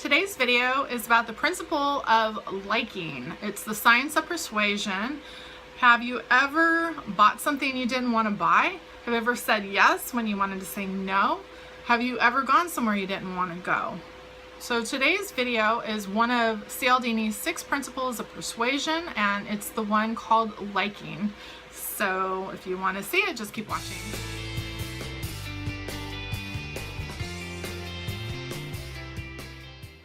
Today's video is about the principle of liking. It's the science of persuasion. Have you ever bought something you didn't want to buy? Have you ever said yes when you wanted to say no? Have you ever gone somewhere you didn't want to go? So today's video is one of Cialdini's 6 principles of persuasion, and it's the one called liking. So if you want to see it, just keep watching.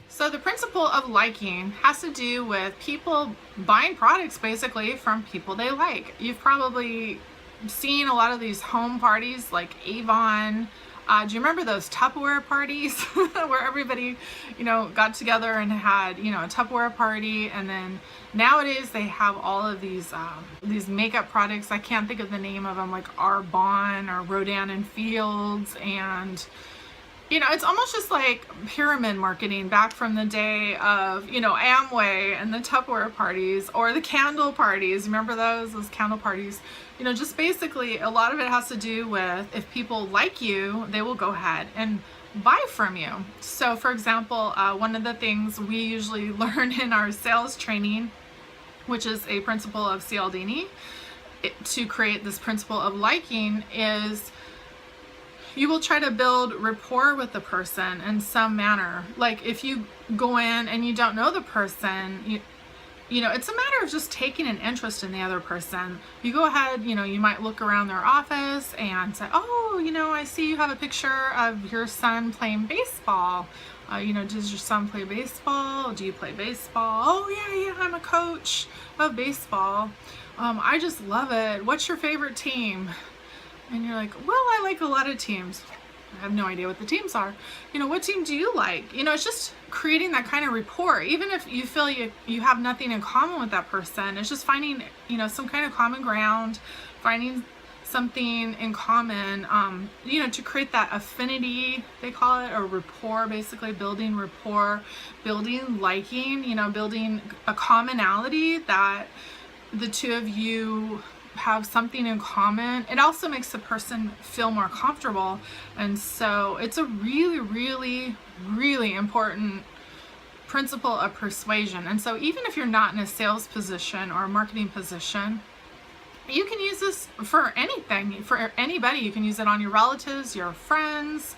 So the principle of liking has to do with people buying products basically from people they like. You've probably seen a lot of these home parties like Avon. Do you remember those Tupperware parties where everybody, got together and had, a Tupperware party? And then nowadays they have all of these makeup products. I can't think of the name of them, like Arbonne or Rodan and Fields, and it's almost just like pyramid marketing back from the day of, Amway and the Tupperware parties or the candle parties. Remember those candle parties? Just basically a lot of it has to do with if people like you, they will go ahead and buy from you. So for example, one of the things we usually learn in our sales training, which is a principle of Cialdini, to create this principle of liking, is you will try to build rapport with the person in some manner. Like if you go in and you don't know the person, it's a matter of just taking an interest in the other person. You go ahead, you might look around their office and say, oh, I see you have a picture of your son playing baseball. Does your son play baseball? Do you play baseball? Oh, yeah, I'm a coach of baseball. I just love it. What's your favorite team? And you're like, well, I like a lot of teams. I have no idea what the teams are. What team do you like? It's just creating that kind of rapport. Even if you feel you have nothing in common with that person, it's just finding, some kind of common ground, finding something in common, to create that affinity, they call it, or rapport, basically building rapport, building liking, building a commonality that the two of you have something in common. It also makes the person feel more comfortable, and so it's a really, really, really important principle of persuasion. And so even if you're not in a sales position or a marketing position, you can use this for anything, for anybody. You can use it on your relatives, your friends,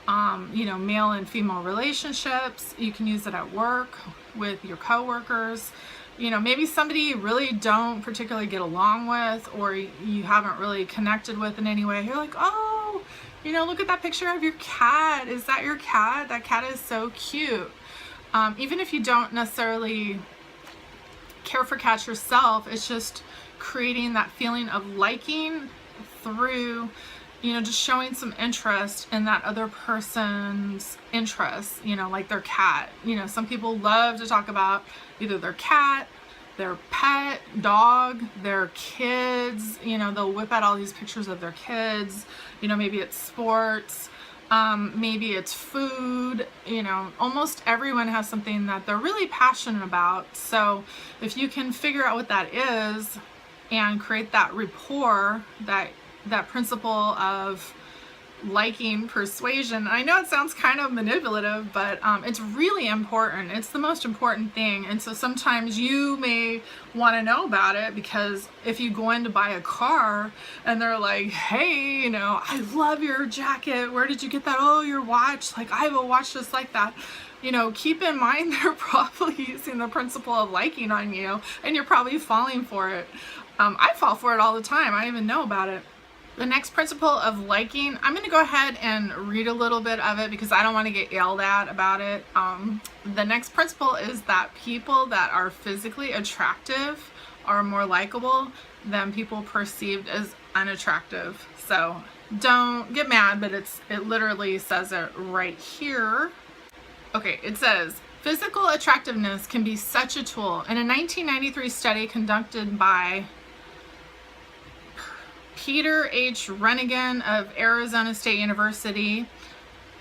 male and female relationships. You can use it at work with your coworkers. Maybe somebody you really don't particularly get along with, or you haven't really connected with in any way. You're like, oh, look at that picture of your cat. Is that your cat? That cat is so cute. Even if you don't necessarily care for cats yourself, it's just creating that feeling of liking through, just showing some interest in that other person's interests, like their cat. Some people love to talk about either their cat, their pet, dog, their kids. They'll whip out all these pictures of their kids. Maybe it's sports, maybe it's food. Almost everyone has something that they're really passionate about. So if you can figure out what that is and create that rapport, that principle of liking persuasion. I know it sounds kind of manipulative, but it's really important. It's the most important thing. And so sometimes you may want to know about it, because if you go in to buy a car and they're like, hey, I love your jacket. Where did you get that? Oh, your watch. Like, I have a watch just like that. Keep in mind they're probably using the principle of liking on you, and you're probably falling for it. I fall for it all the time. I don't even know about it. The next principle of liking, I'm going to go ahead and read a little bit of it because I don't want to get yelled at about it. The next principle is that people that are physically attractive are more likable than people perceived as unattractive. So don't get mad, but it literally says it right here. Okay, it says, physical attractiveness can be such a tool. In a 1993 study conducted by Peter H. Renigan of Arizona State University,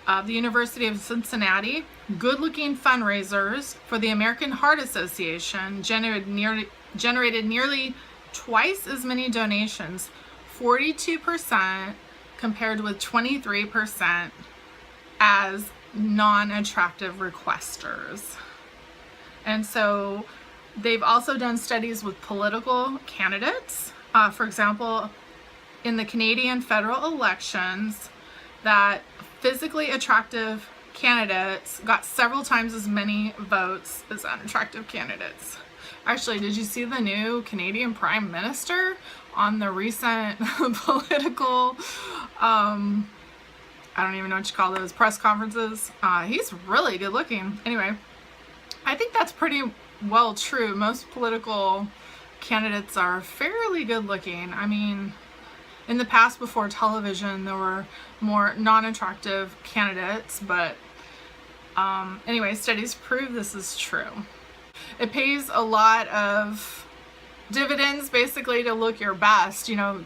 the University of Cincinnati, good-looking fundraisers for the American Heart Association generated nearly twice as many donations, 42%, compared with 23%, as non-attractive requesters. And so they've also done studies with political candidates. For example, in the Canadian federal elections, that physically attractive candidates got several times as many votes as unattractive candidates. Actually, did you see the new Canadian Prime Minister on the recent political, I don't even know what you call those, press conferences? He's really good looking. Anyway, I think that's pretty well true. Most political candidates are fairly good looking. I mean, in the past, before television, there were more non-attractive candidates, but anyway, studies prove this is true. It pays a lot of dividends basically to look your best, you know,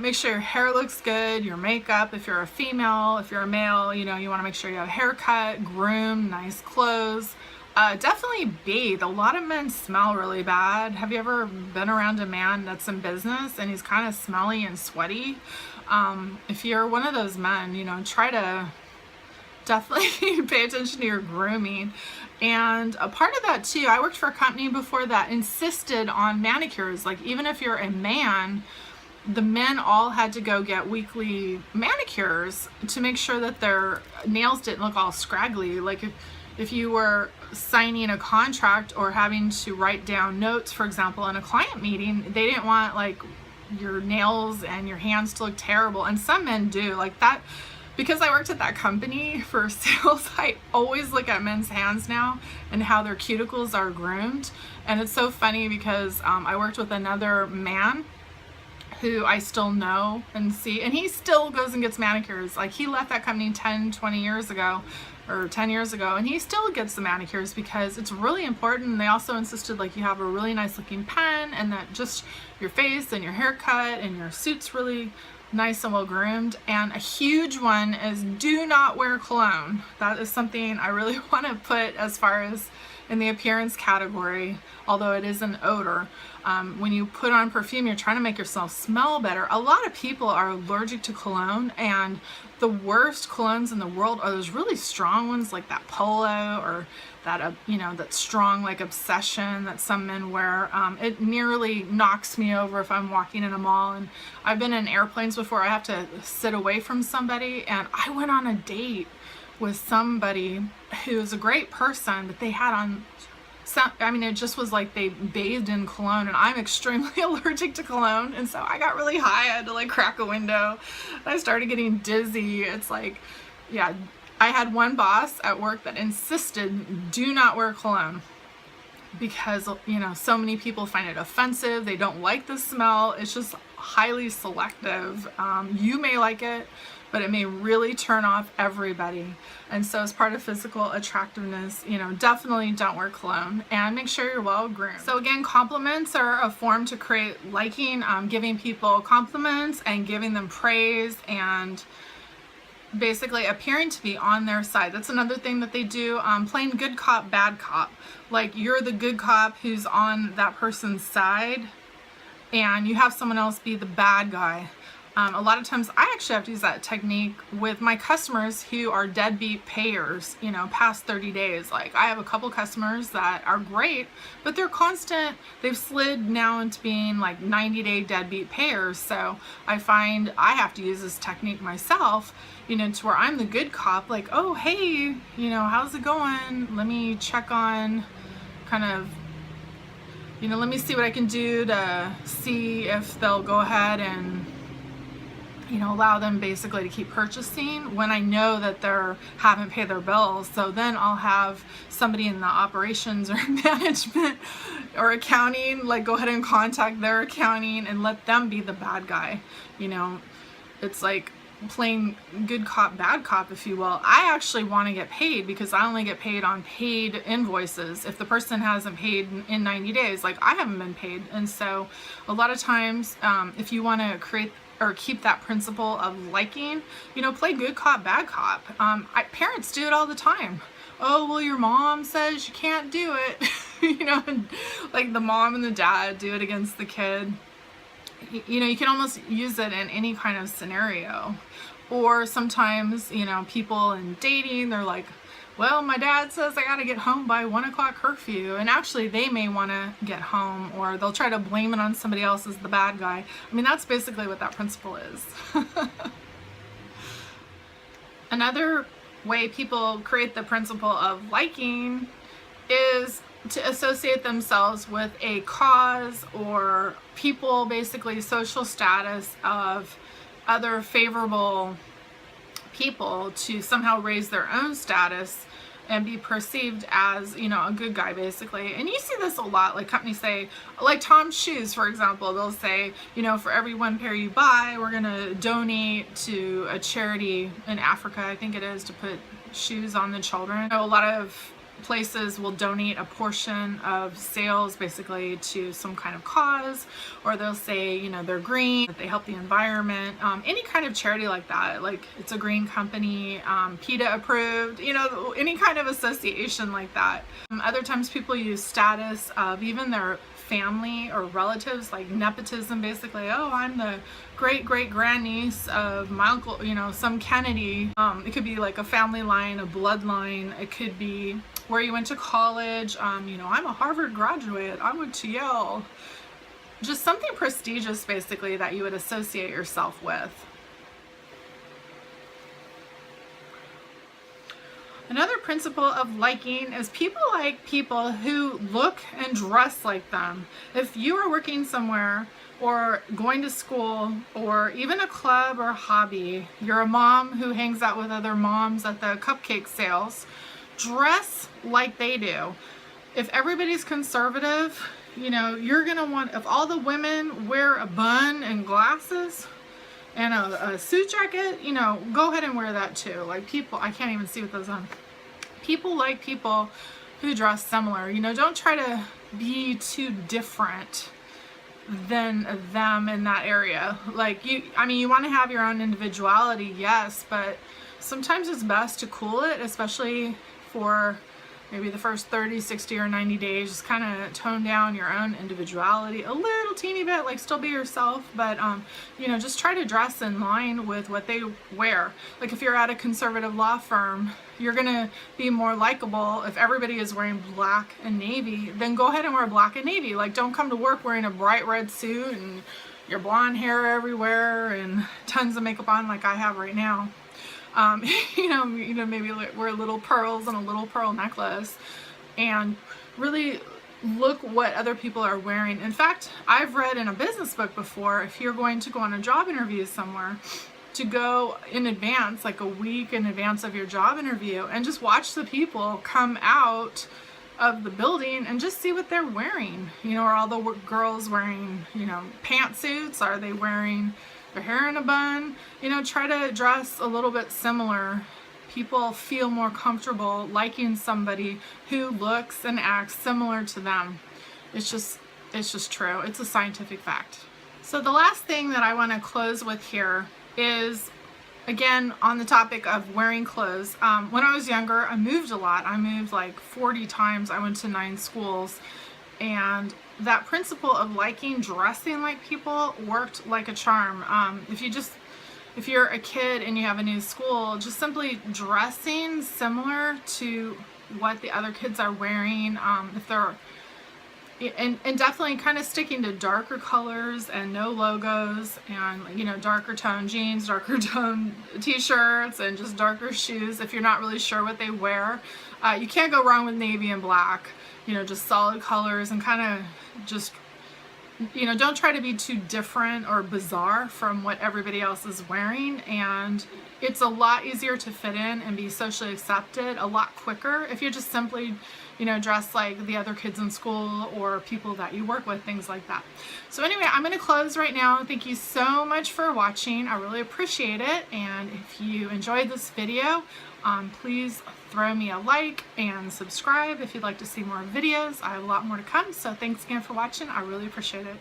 make sure your hair looks good, your makeup, if you're a female, if you're a male, you know, you want to make sure you have a haircut, groom, nice clothes. Definitely bathe. A lot of men smell really bad. Have you ever been around a man that's in business and he's kind of smelly and sweaty? If you're one of those men, you know, try to definitely pay attention to your grooming. And a part of that too, I worked for a company before that insisted on manicures. Like, even if you're a man, the men all had to go get weekly manicures to make sure that their nails didn't look all scraggly. Like, if you were signing a contract or having to write down notes, for example, in a client meeting, they didn't want like your nails and your hands to look terrible. And some men do like that. Because I worked at that company for sales, I always look at men's hands now and how their cuticles are groomed. And it's so funny because I worked with another man who I still know and see, and he still goes and gets manicures. Like, he left that company 10 years ago, and he still gets the manicures because it's really important. And they also insisted like you have a really nice looking pen, and that just your face and your haircut and your suit's really nice and well groomed. And a huge one is do not wear cologne. That is something I really want to put as far as in the appearance category, although it is an odor. When you put on perfume, you're trying to make yourself smell better. A lot of people are allergic to cologne, and the worst colognes in the world are those really strong ones like that Polo, or that, you know, that strong like Obsession that some men wear. It nearly knocks me over if I'm walking in a mall. And I've been in airplanes before. I have to sit away from somebody, and I went on a date with somebody who was a great person, but they had on I mean, it just was like they bathed in cologne, and I'm extremely allergic to cologne, and so I got really high. I had to like crack a window. I started getting dizzy. It's like, yeah, I had one boss at work that insisted do not wear cologne because, you know, so many people find it offensive. They don't like the smell. It's just highly selective. You may like it, but it may really turn off everybody. And so as part of physical attractiveness, you know, definitely don't wear cologne, and make sure you're well groomed. So again, compliments are a form to create liking, giving people compliments and giving them praise, and basically appearing to be on their side. That's another thing that they do, playing good cop, bad cop. Like, you're the good cop who's on that person's side, and you have someone else be the bad guy. A lot of times I actually have to use that technique with my customers who are deadbeat payers, you know, past 30 days. Like, I have a couple customers that are great, but they're constant. They've slid now into being like 90-day deadbeat payers. So I find I have to use this technique myself, you know, to where I'm the good cop. Like, oh, hey, you know, how's it going? Let me check on kind of, you know, let me see what I can do to see if they'll go ahead and, you know, allow them basically to keep purchasing when I know that they haven't paid their bills. So then I'll have somebody in the operations or management or accounting, like, go ahead and contact their accounting and let them be the bad guy. You know, it's like playing good cop, bad cop, if you will. I actually want to get paid because I only get paid on paid invoices. If the person hasn't paid in 90 days, like, I haven't been paid. And so a lot of times, if you want to create or keep that principle of liking, you know, play good cop, bad cop. Parents do it all the time. Oh, well, your mom says you can't do it. You know, and like the mom and the dad do it against the kid. You know, you can almost use it in any kind of scenario. Or sometimes, you know, people in dating, they're like, well, my dad says I gotta get home by 1 o'clock curfew. And actually they may wanna get home, or they'll try to blame it on somebody else as the bad guy. I mean, that's basically what that principle is. Another way people create the principle of liking is to associate themselves with a cause or people, basically social status of other favorable people, to somehow raise their own status and be perceived as, you know, a good guy, basically. And you see this a lot, like companies say, like Tom's Shoes, for example, they'll say, you know, for every 1 pair you buy, we're gonna donate to a charity in Africa, I think it is, to put shoes on the children. A lot of places will donate a portion of sales basically to some kind of cause, or they'll say, you know, they're green, that they help the environment, any kind of charity like that, like it's a green company, PETA approved, you know, any kind of association like that. Other times people use status of even their family or relatives, like nepotism, basically. Oh, I'm the great grandniece of my uncle, you know, some Kennedy. It could be like a family line, a bloodline. It could be where you went to college. You know, I'm a Harvard graduate, I went to Yale. Just something prestigious, basically, that you would associate yourself with. Another principle of liking is people like people who look and dress like them. If you are working somewhere or going to school or even a club or a hobby, you're a mom who hangs out with other moms at the cupcake sales, dress like they do. If everybody's conservative, you know, you're gonna want, if all the women wear a bun and glasses and a suit jacket, you know, go ahead and wear that too. Like people, I can't even see with those on. People like people who dress similar. You know, don't try to be too different than them in that area. Like I mean, you want to have your own individuality, yes, but sometimes it's best to cool it, especially for maybe the first 30, 60, or 90 days. Just kind of tone down your own individuality a little teeny bit, like still be yourself, but you know, just try to dress in line with what they wear. Like if you're at a conservative law firm, you're gonna be more likable if everybody is wearing black and navy. Then go ahead and wear black and navy. Like don't come to work wearing a bright red suit and your blonde hair everywhere and tons of makeup on like I have right now. You know, maybe wear little pearls and a little pearl necklace, and really look what other people are wearing. In fact, I've read in a business book before, if you're going to go on a job interview somewhere, to go in advance, like a week in advance of your job interview, and just watch the people come out of the building and just see what they're wearing. You know, are all the girls wearing, you know, pantsuits? Are they wearing their hair in a bun? You know, try to dress a little bit similar. People feel more comfortable liking somebody who looks and acts similar to them. It's just true. It's a scientific fact. So the last thing that I want to close with here is, again, on the topic of wearing clothes. When I was younger, I moved a lot. I moved like 40 times. I went to 9 schools, and that principle of liking dressing like people worked like a charm. If you're a kid and you have a new school, just simply dressing similar to what the other kids are wearing, if they're and definitely kind of sticking to darker colors and no logos, and, you know, darker tone jeans, darker tone t-shirts, and just darker shoes. If you're not really sure what they wear, you can't go wrong with navy and black. You know, just solid colors, and kind of just, you know, don't try to be too different or bizarre from what everybody else is wearing. And it's a lot easier to fit in and be socially accepted a lot quicker if you just simply, you know, dress like the other kids in school or people that you work with, things like that. So anyway, I'm going to close right now. Thank you so much for watching. I really appreciate it. And if you enjoyed this video, please throw me a like and subscribe if you'd like to see more videos. I have a lot more to come. So thanks again for watching. I really appreciate it.